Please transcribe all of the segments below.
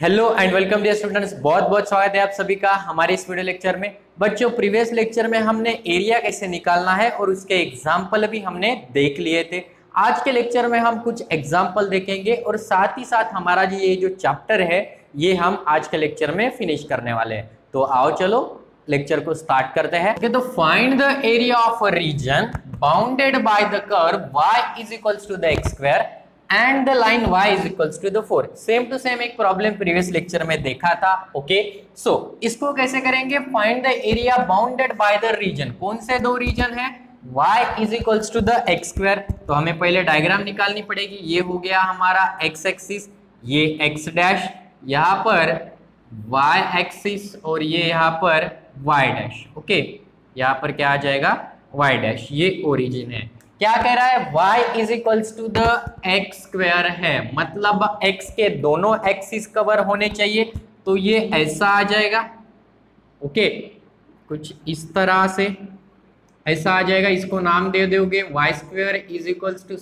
Hello and welcome dear students, बहुत बहुत स्वागत है आप सभी का हमारे इस वीडियो लेक्चर में। बच्चों, प्रीवियस लेक्चर में हमने एरिया कैसे निकालना है और उसके एग्जाम्पल भी हमने देख लिए थे। आज के लेक्चर में हम कुछ एग्जाम्पल देखेंगे और साथ ही साथ हमारा ये जो चैप्टर है ये हम आज के लेक्चर में फिनिश करने वाले हैं। तो आओ चलो लेक्चर को स्टार्ट करते हैं। तो find the area of a region bounded by the curve y is equals to the x square and the line y is equals to the 4। Same to same एक प्रॉब्लम प्रीवियस लेक्चर में देखा था। Okay, so इसको कैसे करेंगे? Find the area bounded by the region. कौन से दो रीजन है? y is equals to the x square. तो हमें पहले डायग्राम निकालनी पड़ेगी। ये हो गया हमारा x एक्सिस, ये x डैश, यहाँ पर y एक्सिस और ये यहाँ पर y डैश। ओके, यहाँ पर क्या आ जाएगा? y dash. ये ओरिजिन है। क्या कह रहा है? y is equals to the x square है, मतलब x के दोनों एक्सिस कवर होने चाहिए। तो ये ऐसा आ जाएगा। ओके, कुछ इस तरह से ऐसा आ जाएगा। इसको नाम दे दोगे y square is equals to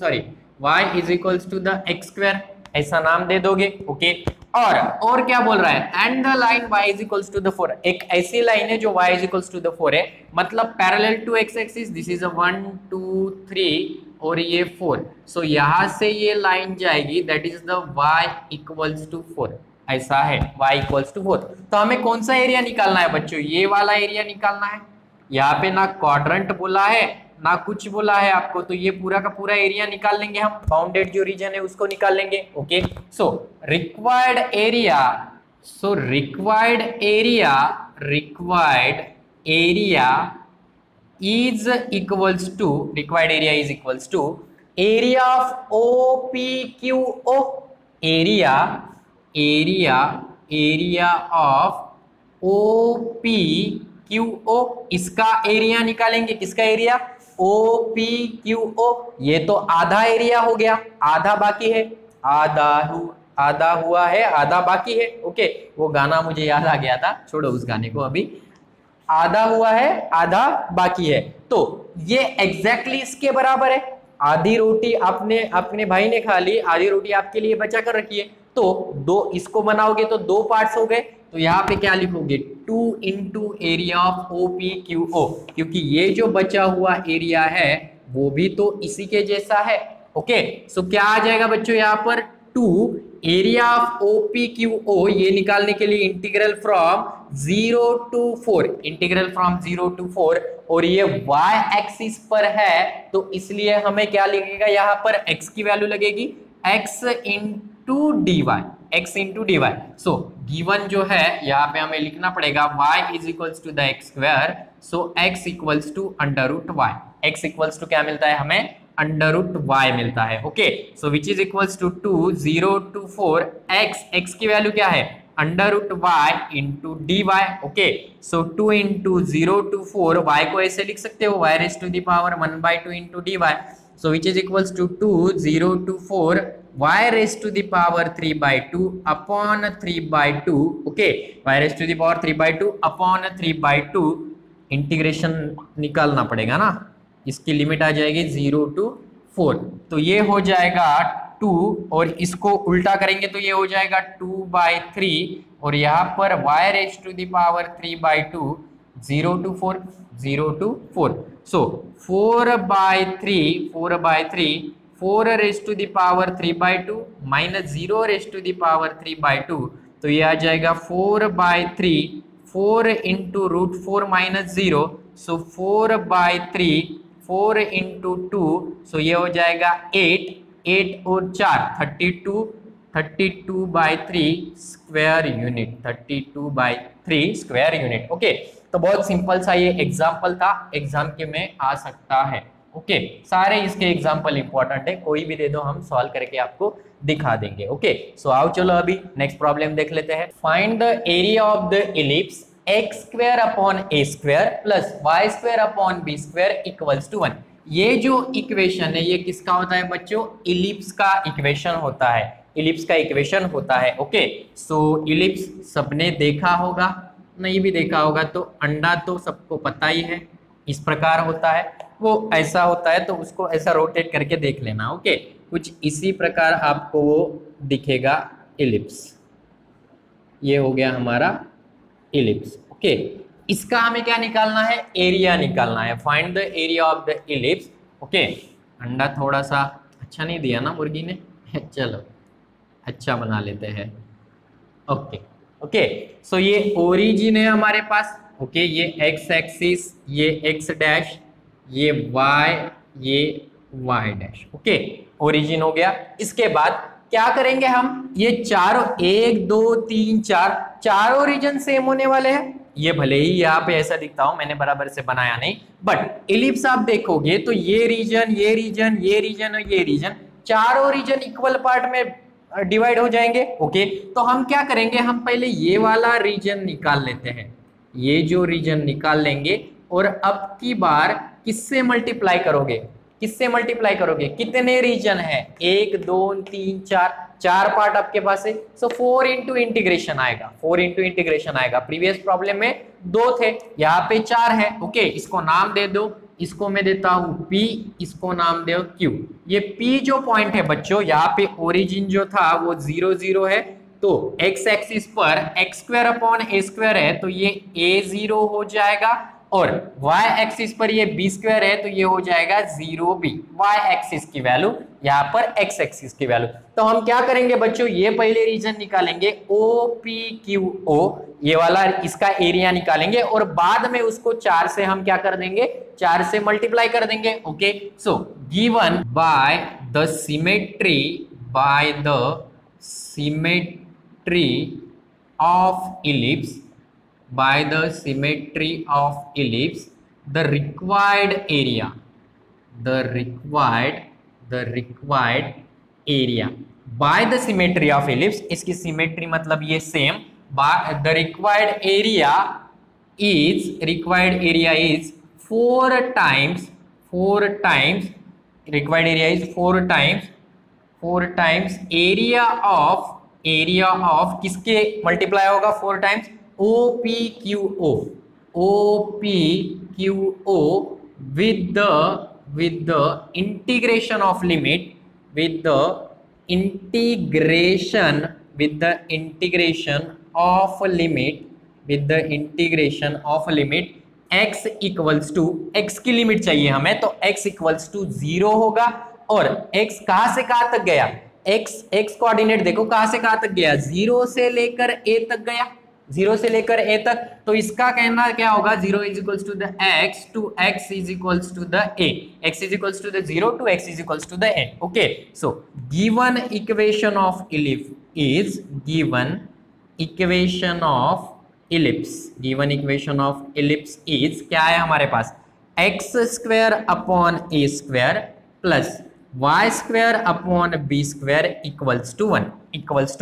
y is equals to the x square, ऐसा नाम दे दोगे। ओके, और क्या बोल रहा है? And the line y is equals to the 4। एक ऐसी लाइन है जो y is equals to the 4 है, मतलब parallel to x axis. This is 1 2 3 और ये 4। सो यहां से ये लाइन जाएगी, that is the y equals to 4। ऐसा है, y इक्वल्स टू 4। तो हमें कौन सा एरिया निकालना है बच्चों? ये वाला एरिया निकालना है। यहाँ पे ना क्वाड्रेंट बोला है ना कुछ बोला है आपको, तो ये पूरा का पूरा एरिया निकाल लेंगे हम। बाउंडेड जो रीजन है उसको निकाल लेंगे। Okay, so required area is equals to area of OPQO। Area of OPQO, इसका एरिया निकालेंगे। किसका एरिया? OPQO। ये तो आधा एरिया हो गया, आधा बाकी है। आधा हुआ है, आधा बाकी है। ओके, वो गाना मुझे याद आ गया था, छोड़ो उस गाने को अभी। आधा हुआ है, आधा बाकी है। तो ये एग्जैक्टली इसके बराबर है। आधी रोटी आपने अपने भाई ने खा ली, आधी रोटी आपके लिए बचा कर रखी है। तो दो इसको बनाओगे तो दो पार्ट्स हो गए। तो यहाँ पे क्या लिखोगे? 2 इंटू एरिया ऑफ OPQO, क्योंकि ये जो बचा हुआ एरिया है वो भी तो इसी के जैसा है। ओके, सो क्या आ जाएगा बच्चों? यहाँ पर 2 एरिया ऑफ OPQO, ये निकालने के लिए इंटीग्रल फ्रॉम 0 to 4, और ये y एक्सिस पर है तो इसलिए हमें क्या लिखेगा? यहाँ पर x की वैल्यू लगेगी x into d y. So given जो है यहाँ पे हमें लिखना पड़ेगा y is equals to the x square. So x equals to under root y। x equals to क्या मिलता है हमें? अंडर रूट y मिलता है। Okay, so which is equals to 2 0 to 4 x की वैल्यू क्या है? Under root y into d y. Okay, so 2 into 0 to 4, y को ऐसे लिख सकते हो y raise to the power 1/2 into d y. So which is equals to 2 0 to 4 y raise to the power 3/2 upon 3/2। Okay, y raise to the power 3/2 upon 3/2। Integration निकालना पड़ेगा ना, इसकी limit आ जाएगी 0 to 4। तो ये हो जाएगा 2, और इसको उल्टा करेंगे तो ये हो जाएगा 2/3, और यहाँ पर y raise to the power 3/2 0 to 4। So 4 raise to the power 3/2 minus 0 raise to the power 3/2, तो ये आ जाएगा 4/3। 4 into root 4 minus 0, so 4/3, 4 into 2, so ये हो जाएगा 8 और 4 32/3 स्क्वायर यूनिट। ओके, तो बहुत सिंपल सा ये एग्जाम्पल था, एग्जाम के में आ सकता है। ओके, सारे इसके एग्जाम्पल इंपॉर्टेंट है, कोई भी दे दो हम सॉल्व करके आपको दिखा देंगे। ओके, सो आओ चलो अभी नेक्स्ट प्रॉब्लम देख लेते हैं। Find the area of the ellipse x square upon a square plus y square upon b square equals to 1। ये जो इक्वेशन है ये किसका होता है बच्चों? इलिप्स का इक्वेशन होता है। ओके, सो इलिप्स सबने देखा होगा, नहीं भी देखा होगा तो अंडा तो सबको पता ही है, इस प्रकार होता है। वो ऐसा होता है तो उसको ऐसा रोटेट करके देख लेना। ओके, कुछ इसी प्रकार आपको वो दिखेगा इलिप्स। ये हो गया हमारा इलिप्स। ओके, इसका हमें क्या निकालना है, एरिया निकालना है। Find the area of the ellipse. Okay, अंडा थोड़ा सा अच्छा नहीं दिया ना मुर्गी ने चलो अच्छा बना लेते हैं। ओके ओके, सो ये ओरिजिन है हमारे पास। ओके, ये एक्स एक्सिस, ये एक्स डैश, ये वाई, ये वाई डैश। ओके, ओरिजिन हो गया। इसके बाद क्या करेंगे हम, ये चारों 1 2 3 4 चारों रीजन सेम होने वाले हैं। ये भले ही यहाँ पे ऐसा दिखता हो, मैंने बराबर से बनाया नहीं, बट इलिप्स आप देखोगे तो ये रीजन, ये रीजन, ये रीजन और ये रीजन, चारों रीजन इक्वल पार्ट में डिवाइड हो जाएंगे। ओके, तो हम क्या करेंगे, हम पहले ये वाला रीजन निकाल लेते हैं। ये जो रीजन निकाल लेंगे और अब की बार किससे मल्टीप्लाई करोगे, किससे मल्टीप्लाई करोगे, कितने रीजन है, 1 2 3 4, चार पार्ट आपके पास है। सो 4 इंटू इंटीग्रेशन आएगा, 4 इंटू इंटीग्रेशन आएगा। प्रीवियस प्रॉब्लम में 2 थे, यहाँ पे 4 है। ओके, इसको नाम दे दो, इसको मैं देता हूं P, इसको नाम दो Q। ये P जो पॉइंट है बच्चों, यहाँ पे ओरिजिन जो था वो 0 0 है, तो x एक्सिस पर x² अपॉन a² है, तो ये a0 हो जाएगा, और y एक्सिस पर ये b² है, तो ये हो जाएगा 0b। y एक्सिस की वैल्यू, यहाँ पर x एक्सिस की वैल्यू। तो हम क्या करेंगे बच्चों, ये पहले रीजन निकालेंगे OPQO, ये वाला इसका एरिया निकालेंगे, और बाद में उसको 4 से हम क्या कर देंगे, 4 से मल्टीप्लाई कर देंगे। Okay, so given by the symmetry, by the symmetry of ellipse, by the symmetry of ellipse, the required area, the required area by the symmetry of ellipse, इसकी symmetry मतलब ये same, by the required area is 4 times, required area is 4 times area of किसके multiply होगा 4 times, OPQO with the integration of limit, with the integration of limit x equals to, x की limit चाहिए हमें, तो x equals to 0 होगा, और x कहां से कहां तक गया, x कोऑर्डिनेट देखो कहां से कहां तक गया, 0 से लेकर a तक गया, 0 से लेकर a तक। तो इसका कहना क्या होगा, 0 is equals to the x to x is equals to the a, x is equals to the 0 to x is equals to the a। Okay, so given equation of ellipse is, given equation of ellipse is क्या है हमारे पास, x² upon a² plus y² upon b² equals to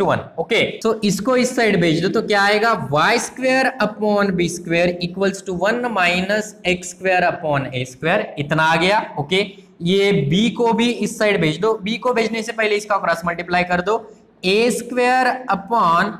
1, okay. So इसको इस side भेज दो, तो क्या आएगा, y² upon b² equals to 1 minus x² upon a², इतना आ गया। ओके, ये b को भी इस साइड भेज दो, b को भेजने से पहले इसका क्रॉस मल्टीप्लाई कर दो, a² upon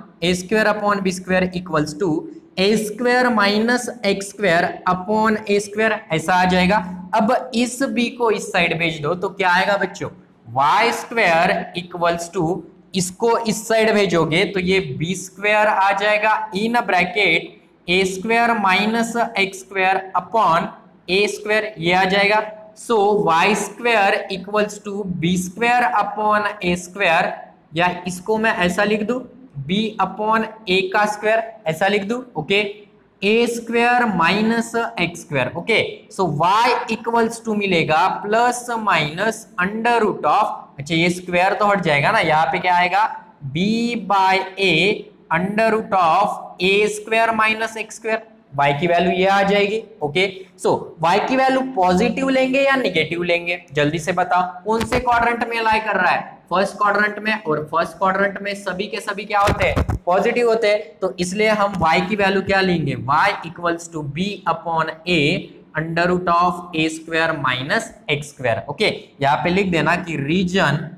b² equals to a² minus x² upon a², ऐसा आ जाएगा। अब इस b को इस साइड भेज दो, तो क्या आएगा बच्चों, y² इक्वल्स टू, इसको इस साइड भेजोगे तो ये b² आ जाएगा, in bracket a² minus x² upon a², ये आ जाएगा। सो y² equals to b² upon a², या इसको मैं ऐसा लिख दूं, b अपॉन a का स्क्वायर, ऐसा लिख दूं। Okay, a² minus x²। Okay, so y equals to मिलेगा plus minus under root of, अच्छा ये स्क्वायर तो हट जाएगा ना, यहाँ पे क्या आएगा, b by a under root of a² minus x², y की वैल्यू ये आ जाएगी। ओके, सो y की वैल्यू पॉजिटिव लेंगे या निगेटिव लेंगे, जल्दी से बताओ, कौन से क्वाड्रेंट में लाई कर रहा है, फर्स्ट क्वाड्रेंट में, और फर्स्ट क्वाड्रेंट में सभी के सभी क्या होते हैं, पॉजिटिव होते हैं, तो इसलिए हम y की वैल्यू क्या लेंगे, y equals to b upon a under root of a² minus x²। Okay, यहाँ पे लिख देना कि region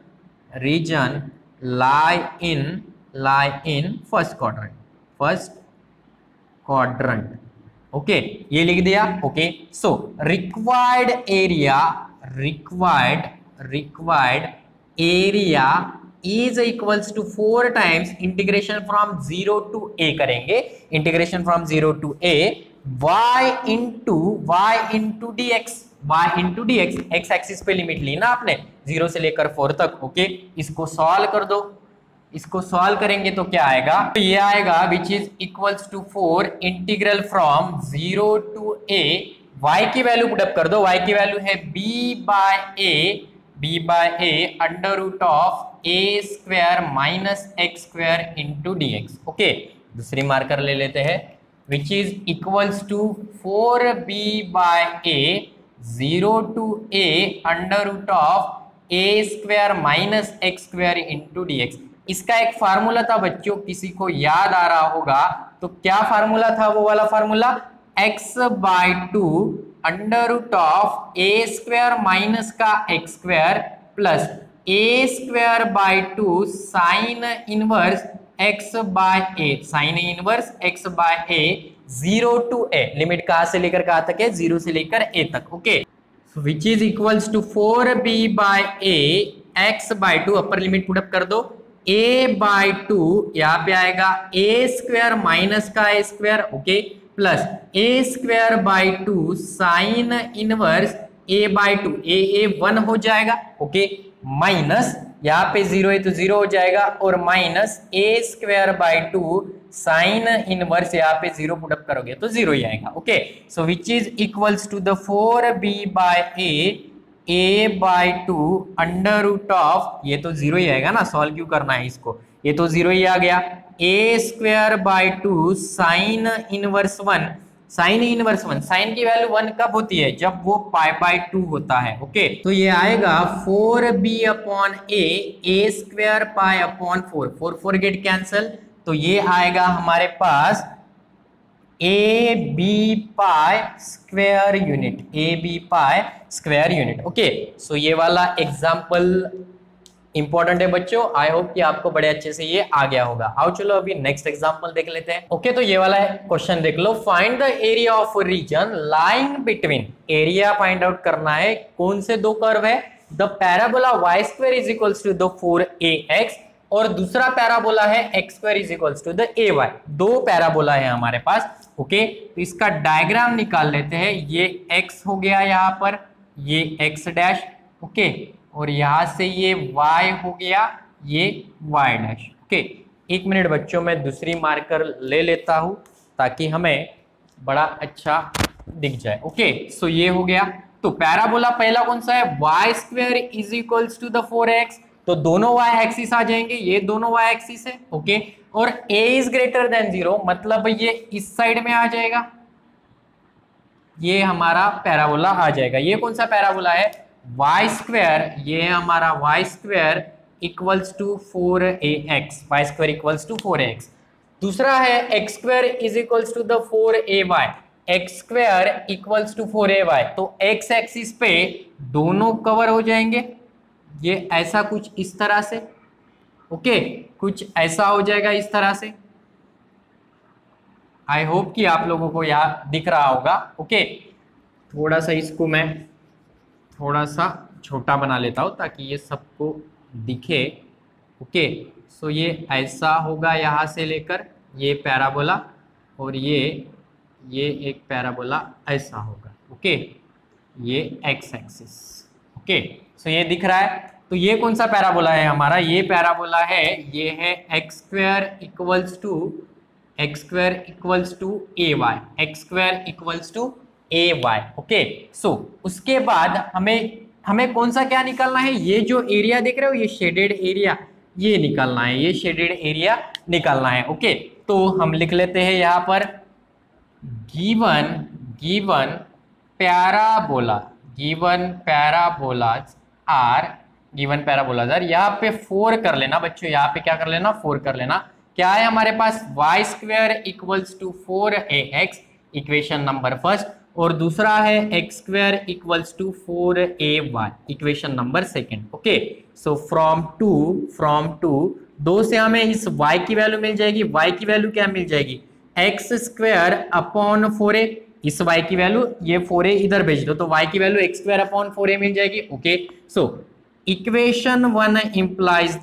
lie in first quadrant. Okay, ये लिख दिया। Okay, so required area is equals to 4 times integration from 0 to a करेंगे, integration from 0 to a y into dx, x axis पे लिमिट ली ना आपने 0 से लेकर 4 तक। ओके, इसको सॉल्व कर दो, इसको सॉल्व करेंगे तो क्या आएगा, तो ये आएगा which is equals to 4 integral from 0 to a, y की वैल्यू पुटअप कर दो, y की वैल्यू है b by a under root of a square minus x square into dx। Okay, दूसरी मार्कर ले लेते हैं which is equals to 4b by a 0 to a under root of a square minus x square into dx। इसका एक formula था बच्चों, किसी को याद आ रहा होगा, तो क्या फार्मूला था, वो वाला formula x by 2 under root of a square minus का X square plus a square by 2 sine inverse x by a, sine inverse x by a 0 to a, limit कहां से लेकर कहां तक है, 0 से लेकर a तक। Okay, so which is equals to 4b by a x by 2, upper limit put up कर दो, a बाय 2 यहाँ पे आएगा a स्क्वायर माइनस का a square, okay, plus a square by 2 sine inverse a by 2, a 1 हो जाएगा, okay, minus यहाँ पे 0 है तो 0 हो जाएगा और minus a square by 2 sine inverse, यहाँ पे 0 पुटअप करोगे तो 0 ही आएगा। Okay, so which is equals to the 4b by a by 2 under root of, ये तो 0 ही आएगा ना, सॉल्व क्यों करना है इसको, ये तो 0 ही आ गया, a square by 2 sine inverse 1, sine inverse 1, sine की वैल्यू 1 कब होती है, जब वो पाई बाय 2 होता है। ओके, तो ये आएगा 4b upon a square pi upon 4 get cancel, तो ये आएगा हमारे पास A B pi square unit. Okay, so ये वाला एग्जाम्पल इंपॉर्टेंट है बच्चों, आई होप कि आपको बड़े अच्छे से ये आ गया होगा। आओ चलो अभी नेक्स्ट एग्जांपल देख लेते हैं। ओके, तो ये वाला क्वेश्चन देख लो, find the area of region lying between, area find out करना है, कौन से दो कर्व है, the parabola y square is equals to the 4ax और दूसरा पैराबोला है x square is equals to the ay, दो पैराबोला है हमारे पास। ओके, तो इसका डायग्राम निकाल लेते हैं, ये x हो गया यहाँ पर, ये x डैश, ओके, और यहां से ये y हो गया, ये y डैश। ओके, एक मिनट बच्चों, मैं दूसरी मार्कर ले लेता हूं ताकि हमें बड़ा अच्छा दिख जाए। ओके, सो ये हो गया, तो पैराबोला पहला कौन सा है, y square is equals to the 4x, तो दोनों y एक्सिस आ जाएंगे, ये दोनों y एक्सिस है। ओके, और a इज ग्रेटर देन 0, मतलब ये इस साइड में आ जाएगा, ये हमारा पैराबोला आ जाएगा। ये कौन सा पैराबोला है, y स्क्वायर, ये हमारा y square equals to 4ax, y square equals to 4ax। दूसरा है x square is equals to the 4ay, x square equals to 4ay, तो x एक्सिस पे दोनों कवर हो जाएंगे, ये ऐसा कुछ इस तरह से। ओके, कुछ ऐसा हो जाएगा इस तरह से। आई होप कि आप लोगों को यहाँ दिख रहा होगा। ओके, थोड़ा सा इसको मैं थोड़ा सा छोटा बना लेता हूँ ताकि ये सबको दिखे। ओके, सो ये ऐसा होगा यहाँ से लेकर ये पैराबोला, और ये एक पैराबोला ऐसा होगा। ओके, ये एक्स एक्सिस। ओके, सो ये दिख रहा है, तो ये कौन सा पैराबोला है हमारा, ये पैराबोला है, ये है X square equals to A Y, X square equals to A Y. Okay, so उसके बाद हमें कौन सा क्या निकालना है, ये जो एरिया देख रहे हो, ये शेडेड एरिया, ये निकालना है, ये शेडेड एरिया निकालना है। ओके, तो हम लिख लेते हैं यहाँ पर गिवन पैराबोलाज आर, यहाँ पे 4 कर लेना बच्चों, यहाँ पे क्या कर लेना, 4 कर लेना। क्या है हमारे पास, y square equals to 4ax, equation number first, और दूसरा है x square equals to 4ay, equation number second. Okay, so from two दो से हमें इस y की वैल्यू मिल जाएगी, y की वैल्यू क्या मिल जाएगी, x स्क्वायर अपॉन 4a, इस y की वैल्यू, ये 4a इधर भेज दो तो y की value x square upon 4a मिल जाएगी। Okay, so equation one implies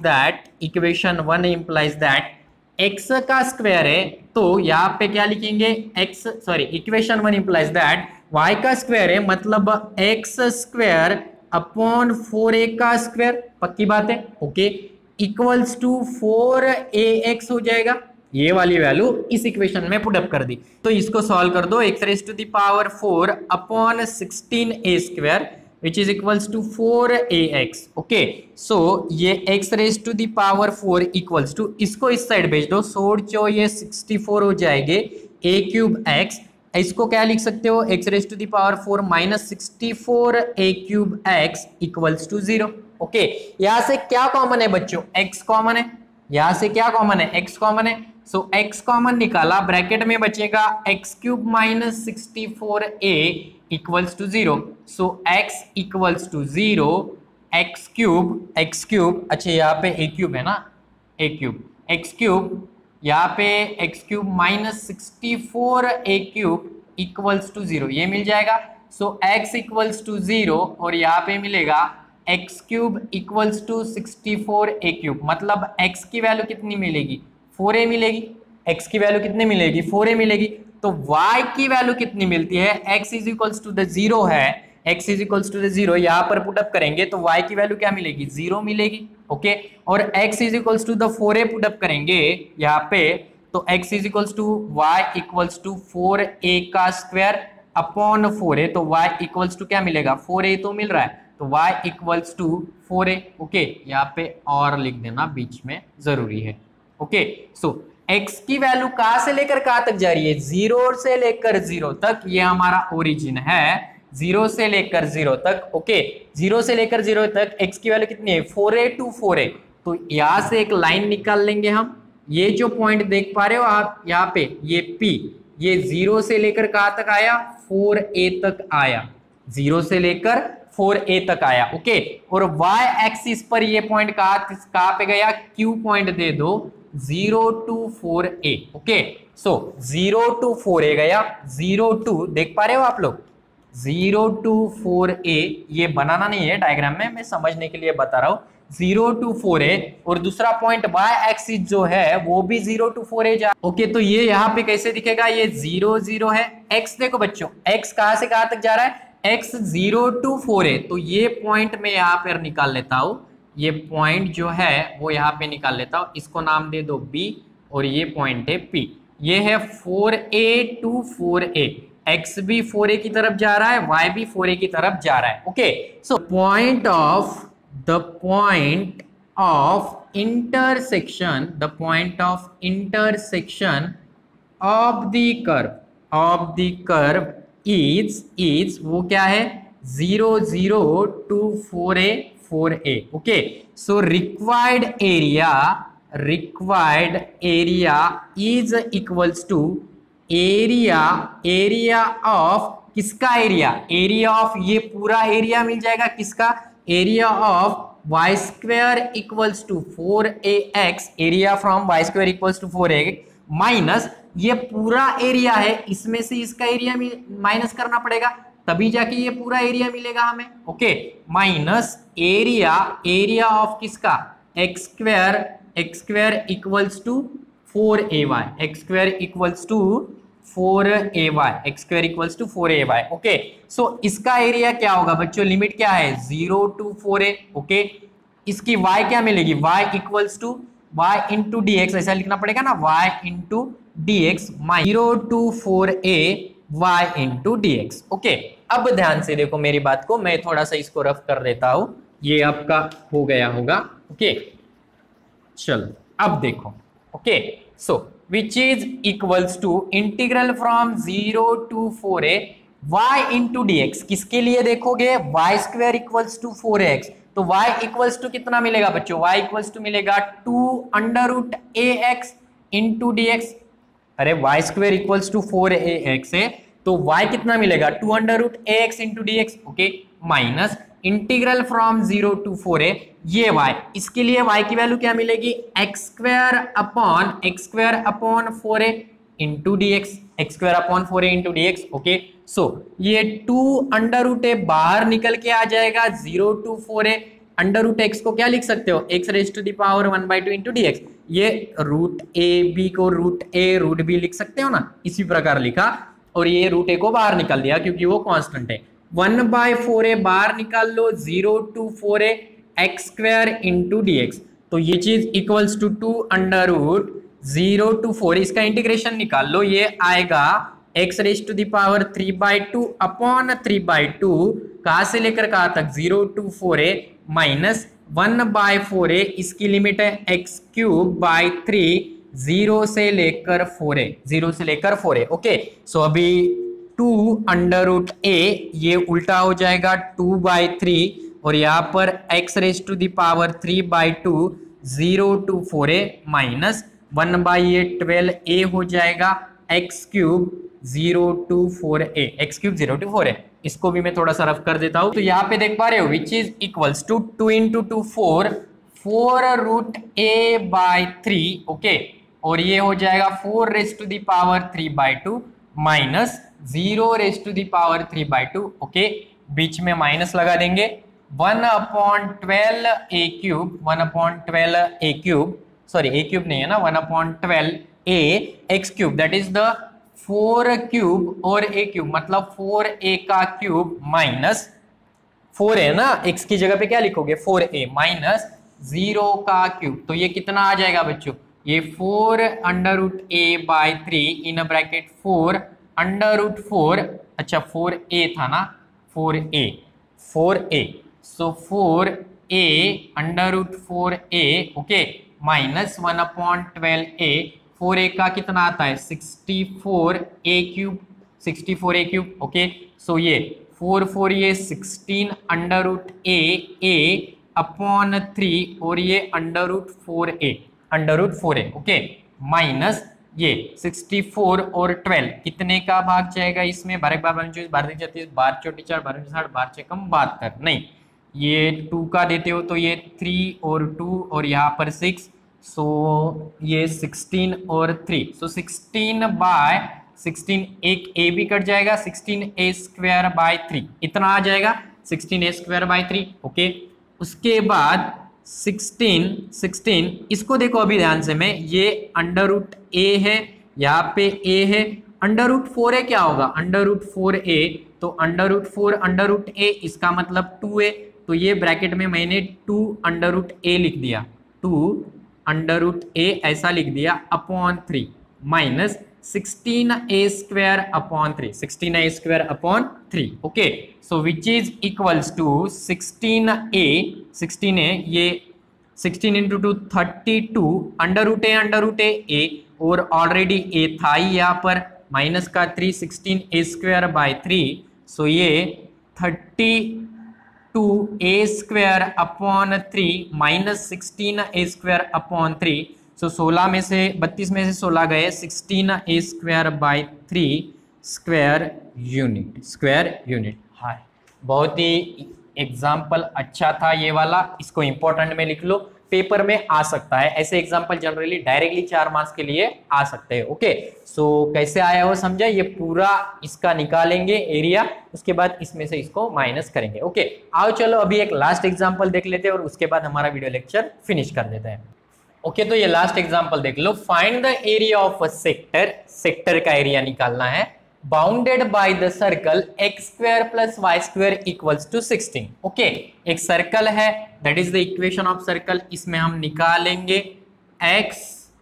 that x का स्क्वायर है, तो यहाँ पे क्या लिखेंगे equation one implies that y का स्क्वायर है, मतलब एक्स स्क्वायर अपॉन 4a का स्क्वायर, पक्की बात है, ओके, इक्वल्स टू 4ax हो जाएगा। ये वाली वैल्यू इस इक्वेशन में पुट अप कर दी, तो इसको सॉल्व कर दो। x raise to the power 4 upon 16a square which is equals to 4ax, okay. So ये x raise to the power 4 equals to, इसको इस साइड भेज दो, 16 ये 64 हो जाएंगे a क्यूब x, इसको क्या लिख सकते हो, x raise to the power 4 minus 64 a cube x equals to 0, okay. यहां से क्या कॉमन है बच्चों, x कॉमन है, यहां से क्या कॉमन है, x कॉमन है, सो x कॉमन निकाला, ब्रैकेट में बचेगा x cube minus 64a equals to 0, so x equals to 0, x cube, अच्छा यहाँ पे a क्यूब है ना, x क्यूब, यहाँ पे x cube minus 64a cube equals to 0, ये मिल जाएगा। सो x इक्वल्स टू 0 और यहाँ पे मिलेगा x cube equals to 64a cube, मतलब x की वैल्यू कितनी मिलेगी, 4a मिलेगी, x की वैल्यू कितनी मिलेगी, 4a मिलेगी। तो y की वैल्यू कितनी मिलती है, x is equals to the 0 है, x is equals to the 0, यहाँ पर पुट अप करेंगे तो y की वैल्यू क्या मिलेगी, 0 मिलेगी, ओके। और x is equals to the 4a put up करेंगे यहाँ पे, तो x is equals to y equals to 4a का स्क्वायर अपॉन 4a, तो y इक्वल्स टू क्या मिलेगा, 4a तो मिल रहा है, तो y equals to 4a, okay. यहाँ पे और लिख देना बीच में जरूरी है, ओके। सो x की वैल्यू कहां से लेकर कहां तक जा रही है, 0 से लेकर 0 तक, ये हमारा ओरिजिन है, 0 से लेकर 0 तक, ओके। 0 से लेकर 0 तक x की वैल्यू कितनी है, 4a टू 4a, तो यहां से एक लाइन निकाल लेंगे हम, ये जो पॉइंट देख पा रहे हो आप यहाँ पे, ये p, ये 0 से लेकर कहां तक आया, 4a तक आया, 0 से लेकर 4a तक आया, ओके। और y एक्सिस पर ये पॉइंट कहां पे गया, q पॉइंट दे दो, 0 to 4a, okay. So 0 to 4a गया, 0 टू, देख पा रहे हो आप लोग, 0 टू 4a, ये बनाना नहीं है डायग्राम में, मैं समझने के लिए बता रहा हूं, 0 टू 4a, और दूसरा पॉइंट y एक्सिस जो है वो भी 0 टू 4a जा, ओके। तो ये यहाँ पे कैसे दिखेगा, ये 0 0 है, x देखो बच्चों, x कहां से कहां तक जा रहा है, x 0 टू 4a, तो ये पॉइंट मैं यहाँ पर निकाल लेता हूं, ये पॉइंट जो है वो यहाँ पे निकाल लेता हूं, इसको नाम दे दो b, और ये पॉइंट है p, ये है 4a टू 4a, x भी 4a की तरफ जा रहा है, y भी 4a की तरफ जा रहा है, okay. So point of intersection of the curve is वो क्या है, 0 0 to 4a, okay. So required area is equals to area of, किसका एरिया ऑफ, ये पूरा एरिया मिल जाएगा, किसका, area of y square equals to 4ax, area from y square equals to 4ax, minus ये पूरा एरिया है, इसमें से इसका एरिया माइनस करना पड़ेगा, तभी जाके ये पूरा एरिया मिलेगा हमें, ओके। माइनस एरिया ऑफ किसका, x square equals to 4ay, x square equals to 4ay, okay. So इसका एरिया क्या होगा बच्चों, लिमिट क्या है, 0 टू 4a, ओके। इसकी y क्या मिलेगी, y equals to y into D x, ऐसा लिखना पड़ेगा ना, y into D x, 0 to 4a y into D x, okay. अब ध्यान से देखो मेरी बात को, मैं थोड़ा सा इसको रफ कर देता हूं, ये आपका हो गया होगा, ओके। चलो अब देखो, okay. So which is equals to integral from 0 to 4a y into D x, किसके लिए देखोगे, y square equals to 4x, तो y इक्वल्स टू कितना मिलेगा बच्चों, y इक्वल्स टू मिलेगा 2 under root ax into D x, अरे y square equals to 4ax है, तो y कितना मिलेगा, 2 under root ax into D x, okay. Minus integral from 0 to 4a, ये y, इसके लिए y की वैल्यू क्या मिलेगी, x square upon 4a into D X, x square upon 4a into D x, okay. So ये 2 under root a बाहर निकल के आ जाएगा, 0 to 4a, under root x को क्या लिख सकते हो, x raise to the power 1/2 into D x. ये रूट ए बी को रूट ए रूट बी लिख सकते हो ना, इसी प्रकार लिखा, और ये रूट ए को बाहर निकाल दिया क्योंकि वो कांस्टेंट है। 1/4a बाहर निकाल लो, 0 to 4a x square into D x, तो ये चीज equals to 2 under root 0 to 4, इसका इंटीग्रेशन निकाल लो, ये आएगा x raise to the power 3/2 upon 3/2, कहां से लेकर कहां तक, 0 to 4a माइनस 1/4a, इसकी लिमिट है एक्स क्यूब बाई 3, 0 से लेकर 4a, 0 से लेकर 4a। ओके, सो अभी 2 अंडर रूट a ये उल्टा हो जाएगा 2/3, और यहाँ पर x raise to the power 3/2, 0 to 4a minus 1/8 12a हो जाएगा x cube 0 to 4a, x cube 0 to 4a। इसको भी मैं थोड़ा सा रफ कर देता हूं, तो यहाँ पे देख पा रहे हो which is equals to 2 into 2 4, 4 root a by 3, okay, और ये हो जाएगा 4 raise to the power 3/2 minus 0 raise to the power 3/2, okay, बीच में माइनस लगा देंगे, 1/12 a cube, 1/12 a cube, sorry a cube नहीं है ना, 1/12 a x cube, that is the 4 cube और a क्यूब, मतलब 4a का क्यूब माइनस 4 है ना, x की जगह पे क्या लिखोगे 4a माइनस 0 का क्यूब, तो ये कितना आ जाएगा बच्चों, ये 4 under root a by 3 in bracket 4 under root 4, अच्छा 4a था ना, 4a, so 4a under root 4a, okay, minus 1/12a, 4a का कितना आता है 64a cube, 64a cube, okay, so ये 4 ये 16 अंडर रूट a अपॉन 3, और ये under root 4a, okay, minus ये 64 और 12 कितने का भाग जाएगा इसमें, 12 बार 24 12 34 12 चौटी 4 12 60 12 से कम 72, नहीं ये 2 का देते हो तो ये 3 और 2 और यहाँ पर 6, सो ये 16 और 3, सो 16/16, एक a भी कट जाएगा, 16a स्क्वायर बाई 3 इतना आ जाएगा, 16a स्क्वायर बाई 3, ओके। उसके बाद 16 इसको देखो अभी ध्यान से, मैं ये अंडर रूट a है, यहाँ पे a है, अंडर रूट 4a क्या होगा, अंडर रूट 4a, तो under root 4 under root a, इसका मतलब 2a, तो ये ब्रैकेट में मैंने 2 अंडर रूट a लिख दिया, 2 अंडर रूट a ऐसा लिख दिया upon 3 minus 16a square upon 3, 16a square upon 3, okay, so which is equals to 16a, ये 16 इंटू 2 32 अंडर रूट ए, और ऑलरेडी a था ही यहाँ पर, माइनस का 3 16a स्क्वायर बाई 3, सो ये 32a square upon 3 minus 16a square upon 3, सो 16 में से 32 में से 16 गए, 16a square by 3 square unit. हाँ, बहुत ही एग्जाम्पल अच्छा था ये वाला, इसको इंपॉर्टेंट में लिख लो, पेपर में आ सकता है, ऐसे एग्जाम्पल जनरली डायरेक्टली 4 मार्क्स के लिए आ सकते हैं, ओके। सो कैसे आया वो समझा, ये पूरा इसका निकालेंगे एरिया, उसके बाद इसमें से इसको माइनस करेंगे, ओके। आओ चलो अभी एक लास्ट एग्जाम्पल देख लेते हैं और उसके बाद हमारा वीडियो लेक्चर फिनिश कर देते हैं, ओके। तो ये लास्ट एग्जाम्पल देख लो, find the area of a sector का एरिया निकालना है, bounded by the circle x square plus y square equals to 16, okay. एक सर्कल है, that is the equation of circle, इसमें हम निकालेंगे x,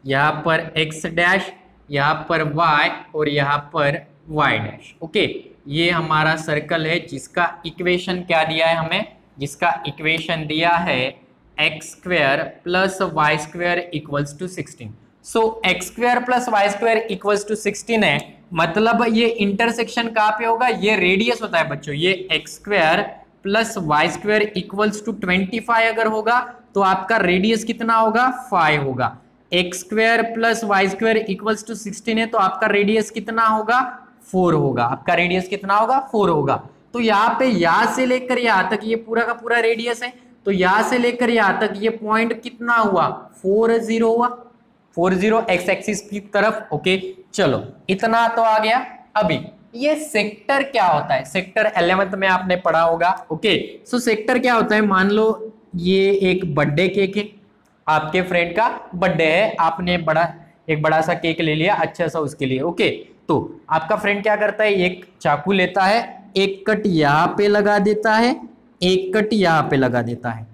यहाँ पर x डैश, यहाँ पर y और यहाँ पर y डैश, ओके। ये हमारा सर्कल है जिसका इक्वेशन क्या दिया है हमें, जिसका इक्वेशन दिया है x square plus y square equals to 16, so x square plus y square equals to 16 है, मतलब ये इंटरसेक्शन कहाँ पे होगा, ये रेडियस होता है बच्चों, ये x square plus y square equals to 25 अगर होगा तो आपका रेडियस कितना होगा 5 होगा, x square plus y square equals to 16 है तो आपका रेडियस कितना होगा 4 होगा, आपका रेडियस कितना होगा 4 होगा। तो यहाँ पे यहाँ से लेकर यहाँ तक ये पूरा का पूरा रेडियस है, तो यहाँ से लेकर यहाँ तक ये पॉइंट कितना हुआ 40 हुआ, 40 एक्स एक्सिस की तरफ, ओके। चलो इतना तो आ गया। अभी ये सेक्टर क्या होता है, सेक्टर 11th में आपने पढ़ा होगा, ओके। सो सेक्टर क्या होता है, मान लो ये एक बर्थडे केक है, आपके फ्रेंड का बर्थडे है, आपने एक बड़ा सा केक ले लिया अच्छा सा उसके लिए। ओके, तो आपका फ्रेंड क्या करता है, एक चाकू लेता है, एक कट यहाँ पे लगा देता है, एक कट यहाँ पे लगा देता है।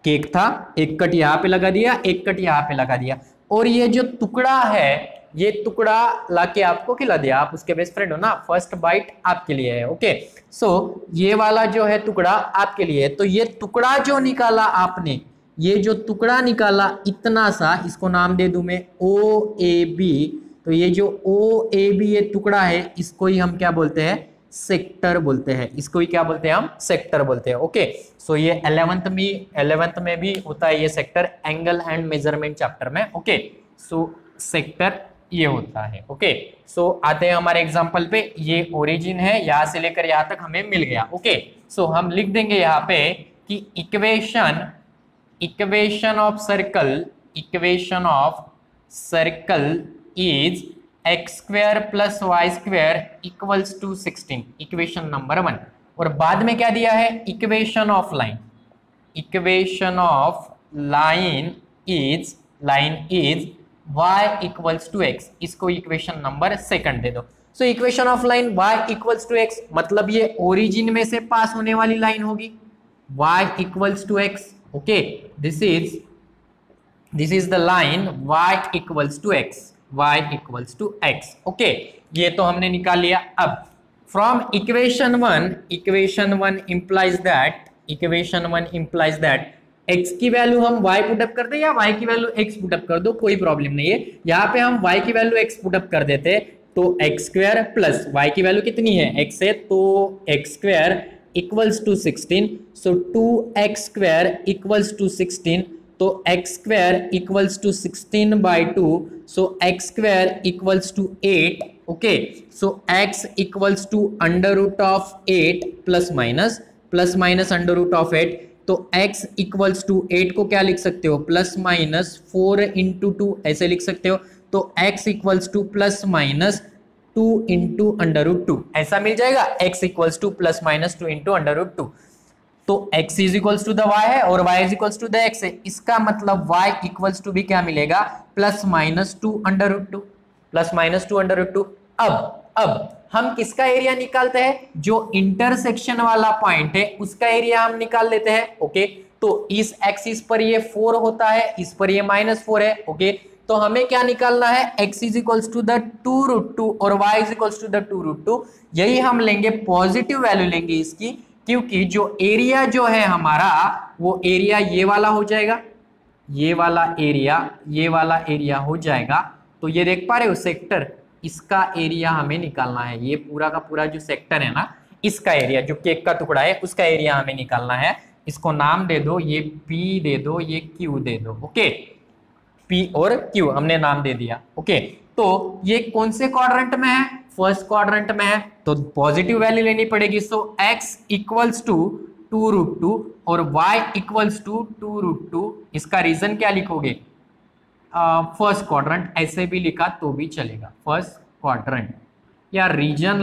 केक था, एक कट यहाँ पे लगा दिया, एक कट यहाँ पे लगा दिया, और ये जो टुकड़ा है ये टुकड़ा लाके आपको खिला दिया। आप उसके बेस्ट फ्रेंड हो ना, फर्स्ट बाइट आपके लिए है। ओके, सो ये वाला जो है टुकड़ा आपके लिए है। तो ये टुकड़ा जो निकाला आपने, ये जो टुकड़ा निकाला इतना सा, इसको नाम दे दूं मैं OAB। तो ये जो OAB ये टुकड़ा है, इसको ही हम क्या बोलते हैं, सेक्टर बोलते हैं। इसको ही क्या बोलते हैं हम, सेक्टर बोलते हैं। ओके, सो ये 11th में भी होता है ये sector, angle and measurement chapter में। ओके, सो सेक्टर ये होता है। ओके, सो आते हैं हमारे एग्जांपल पे। ये ओरिजिन है, यहां से लेकर यहां तक हमें मिल गया। ओके, सो हम लिख देंगे यहाँ पे कि equation of circle is x square plus y square equals to 16, equation number 1। और बाद में क्या दिया है, equation of line is y equals to x, इसको इक्वेशन नंबर 2 दे दो। So equation of line y equals to x, मतलब ये ओरिजिन में से पास होने वाली लाइन होगी, y equals to x। Okay, this is the line y equals to x, y equals to x। Okay, ये तो हमने निकाल लिया। अब from equation 1 implies that x की वैल्यू हम y पुटअप कर दे या y की वैल्यू x पुटअप कर दो, कोई प्रॉब्लम नहीं है। यहाँ पे हम y की वैल्यू x पुटअप कर देते, तो x स्क्वायर प्लस y की वैल्यू कितनी है, x है, तो x square equals to 16। So 2x square equals to 16, तो x square equals to 16/2, so x square equals to 8। Okay, so x equals to under root of 8 plus minus under root of 8। तो x equals to 8 को क्या लिख सकते हो, plus minus 4 into 2 ऐसे लिख सकते हो। तो x equals to plus minus 2 into under root 2 ऐसा मिल जाएगा, x equals to plus minus 2 into under root 2। तो x is equals to the y है और y is equals to the x है, इसका मतलब y इक्वल्स टू भी क्या मिलेगा, plus minus 2 under root 2, plus minus 2 under root 2। अब हम किसका एरिया निकालते हैं, जो इंटरसेक्शन वाला पॉइंट है उसका एरिया हम निकाल लेते हैं। ओके, तो इस एक्सिस पर ये 4 होता है, इस पर ये -4 है। ओके, तो हमें क्या निकालना है, x is equals to the 2√2 और y is equals to the 2√2। यही हम लेंगे, पॉजिटिव वैल्यू लेंगे इसकी, क्योंकि जो एरिया जो है हमारा वो एरिया ये वाला हो जाएगा, ये वाला एरिया हो जाएगा। तो ये देख पा रहे हो सेक्टर, इसका एरिया हमें निकालना है। ये पूरा का पूरा जो सेक्टर है ना, इसका एरिया, जो केक का टुकड़ा है उसका एरिया हमें निकालना है। इसको नाम दे दो, ये P दे दो, ये Q दे दो। ओके, P और Q हमने नाम दे दिया। ओके, तो ये कौन से क्वाड्रेंट में है, फर्स्ट क्वाड्रेंट में है, तो पॉजिटिव वैल्यू लेनी पड़ेगी। सो x इक्वल्स टू 2√2 और y इक्वल्स टू 2√2। इसका रीजन क्या लिखोगे, फर्स्ट क्वाड्रेंट, ऐसे भी लिखा तो भी चलेगा, फर्स्ट क्वाड्रेंट, या region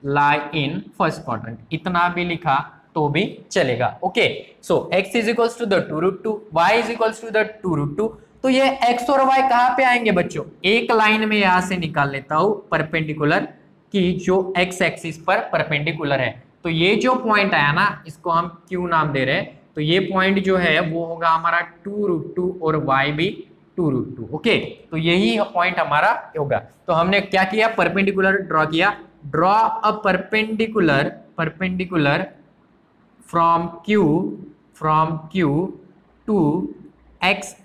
lie in first quadrant, इतना भी लिखा तो भी चलेगा। Okay, so x is equals to the 2√2, y is equals to the 2√2। तो ये x और y कहाँ पे आएंगे बच्चों, एक लाइन में यहां से निकाल लेता हूं परपेंडिकुलर, की जो x एक्सिस पर परपेंडिकुलर है। तो ये जो पॉइंट आया ना, इसको हम Q नाम दे रहे हैं। तो ये पॉइंट जो है वो होगा हमारा 2√2 और y भी 2√2। ओके, तो यही पॉइंट हमारा होगा। तो हमने क्या किया, परपेंडिकुलर ड्रॉ किया, draw a perpendicular from Q to x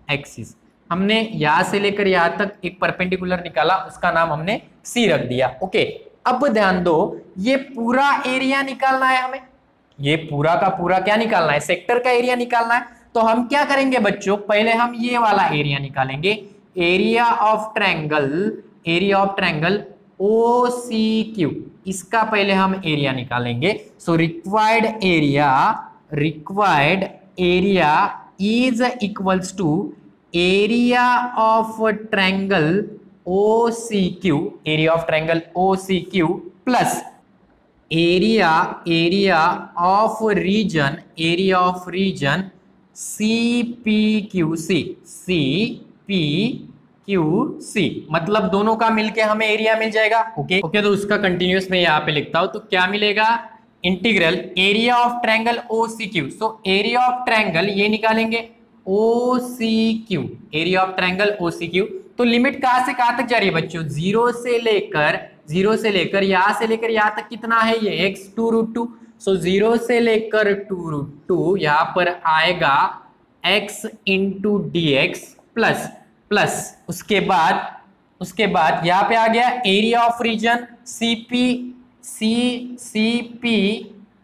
axis. हमने यहां से लेकर यहां तक एक परपेंडिकुलर निकाला, उसका नाम हमने C रख दिया। ओके, अब ध्यान दो, ये पूरा एरिया निकालना है हमें, ये पूरा का पूरा क्या निकालना है, सेक्टर का एरिया निकालना है। तो हम क्या करेंगे बच्चों, पहले हम ये वाला एरिया निकालेंगे, एरिया ऑफ ट्रायंगल OCQ, इसका पहले हम एरिया निकालेंगे। So required area is equals to area of triangle OCQ, area of triangle OCQ plus area area of region CPQC CPQC मतलब दोनों का मिलके हमें एरिया मिल जाएगा। ओके ओके, तो उसका कंटिन्यूअस मैं यहाँ पे लिखता हूं, तो क्या मिलेगा, integral area of triangle OCQ। So area of triangle ये निकालेंगे OCQ, area of triangle OCQ। तो लिमिट कहां से कहां तक जा रही है बच्चों, जीरो से लेकर यहां से लेकर यहां तक कितना है ये x 2√2। सो जीरो से लेकर 2√2 यहां पर आएगा x into dx plus plus उसके बाद यहां पे आ गया एरिया ऑफ रीजन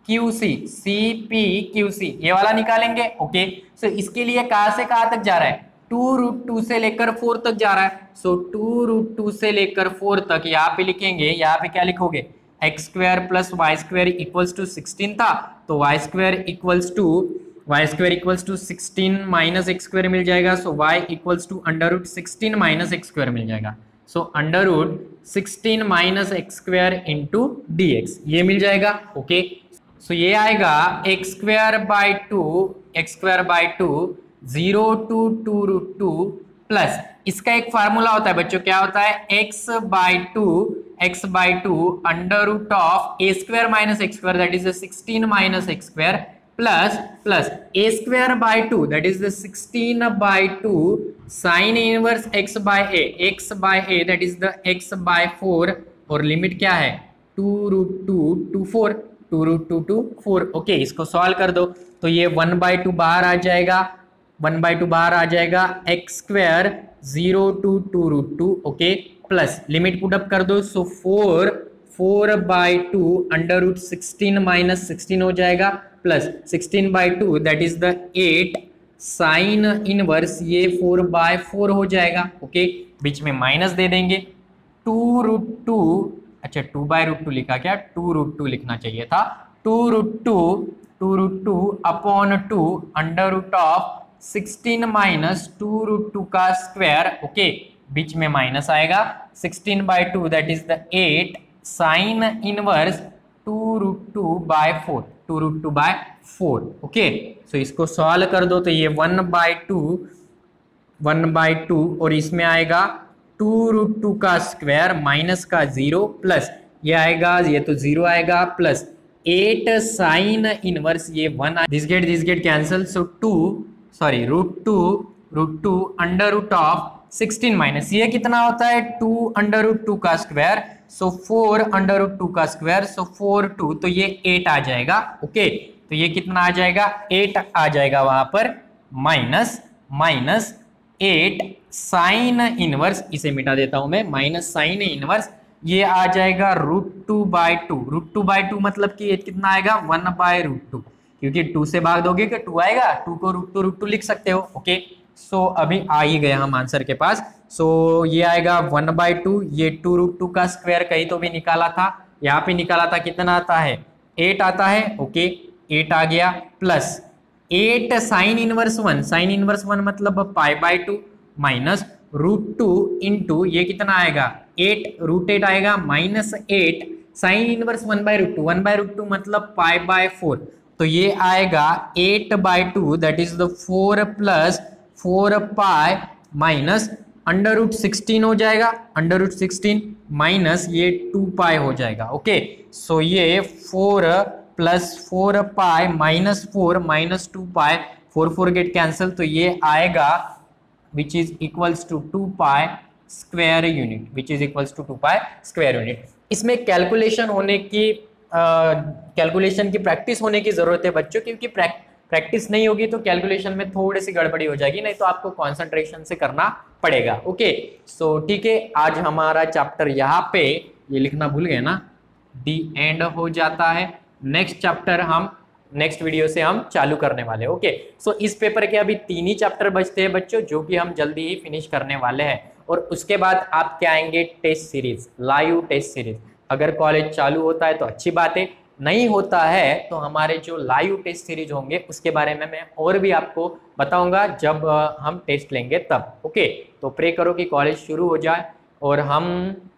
CPQC ये वाला निकालेंगे। ओके, सो इसके लिए कहां से कहां तक जा रहा है, 2√2 से लेकर 4 तक जा रहा है। सो 2√2 से लेकर 4 तक यहाँ पे लिखेंगे, यहाँ पे क्या लिखोगे, x square plus y square equals to 16 था, तो y square equals to 16 minus x square मिल जाएगा। So y equals to √16 minus x square मिल जाएगा। So √16 minus x square into dx ये मिल जाएगा। ओके, सो ये आएगा x square by two 0 to 2√2 plus इसका एक फार्मूला होता है बच्चों, क्या होता है, x by two under root of a square minus x square that is 16 minus x square plus a square by two that is 16 by two sine inverse x by a that is the x by 4 और limit क्या है 2√2 to 4 2√2 to 4। Okay, इसको solve कर दो तो ये 1/2 बाहर आ जाएगा, 1/2 बाहर आ जाएगा, x square 0 to 2√2। Okay, plus limit put up कर दो, सो 4/2 अंडर रूट 16 माइनस 16 हो जाएगा plus 16/2 that is the 8 sine inverse ये 4/4 हो जाएगा। ओके, बीच में माइनस दे देंगे, 2√2 अच्छा 2/√2 लिखा क्या, 2√2 लिखना चाहिए था, 2√2 upon 2 under root of 16 minus 2√2 का स्क्वायर। ओके, बीच में माइनस आएगा, 16/2 that is the 8 sine inverse 2√2/4 okay, so इसको सॉल्व कर दो तो ये 1/2 और इसमें आएगा 2√2 का स्क्वायर माइनस का 0 प्लस ये आएगा, ये तो 0 आएगा प्लस 8 साइन इनवर्स ये 1 this get cancel. So √2 under root of 16 minus ये कितना होता है 2 अंडर रूट 2 का स्क्वायर, सो 4 अंडर रूट 2 का स्क्वायर, सो 4 2 तो ये 8 आ जाएगा। ओके, तो ये कितना आ जाएगा 8 आ जाएगा वहां पर माइनस 8 साइन इनवर्स, इसे मिटा देता हूं मैं, माइनस साइन इनवर्स ये आ जाएगा √2/2 मतलब कि ये कितना आएगा 1/√2 क्योंकि 2 से भाग दोगे कि 2 आएगा, 2 को √2 लिख सकते हो। ओके, सो अभी आ ही गए हम आंसर के पास। सो ये आएगा 1/2, ये 2√2 का स्क्वायर कहीं तो भी निकाला था, यहाँ पे निकाला था, कितना आता है 8 आता है। ओके, 8 आ गया प्लस 8 साइन इनवर्स 1 मतलब π/2 माइनस √2 इंटू ये कितना आएगा 8 √8 आएगा माइनस 8 साइन इनवर्स 1/√2 मतलब π/4 तो ये आएगा 8/2 that is the 4 plus 4π minus under root 16 हो जाएगा, अंडर रूट 16 माइनस ये 2π हो जाएगा। ओके, सो ये 4 plus 4π minus 4 minus 2π 4 get cancel, तो ये आएगा which is equals to 2π square unit, which is equals to 2π square unit. इसमें कैलकुलेशन की प्रैक्टिस होने की जरूरत है बच्चों, क्योंकि प्रैक्टिस नहीं होगी तो कैलकुलेशन में थोड़ी सी गड़बड़ी हो जाएगी, नहीं तो आपको कंसंट्रेशन से करना पड़ेगा। ओके, सो ठीक है, आज हमारा चैप्टर यहाँ पे ये लिखना भूल गए ना, दी एंड हो जाता है। नेक्स्ट चैप्टर हम नेक्स्ट वीडियो से हम चालू करने वाले हैं। ओके, सो इस पेपर के अभी 3 ही चैप्टर बचते हैं बच्चों, जो कि हम जल्दी ही फिनिश करने वाले हैं, और उसके बाद आप क्या आएंगे test series, live test series. अगर कॉलेज चालू होता है तो अच्छी बात है, नहीं होता है तो हमारे जो लाइव टेस्ट सीरीज होंगे उसके बारे में मैं और भी आपको बताऊंगा जब हम टेस्ट लेंगे तब। ओके, तो प्रे करो कि कॉलेज शुरू हो जाए, और हम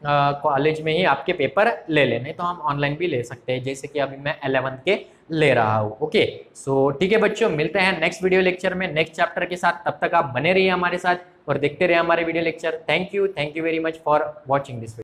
कॉलेज में ही आपके पेपर ले लेने, तो हम ऑनलाइन भी ले सकते हैं, जैसे कि अभी मैं 11th के ले रहा हूँ। ओके, सो ठीक है बच्चों, मिलते हैं नेक्स्ट वीडियो लेक्चर में नेक्स्ट चैप्टर के साथ। तब तक आप बने रहिए हमारे साथ और देखते रहिए हमारे video lecture. Thank you very much for watching this video.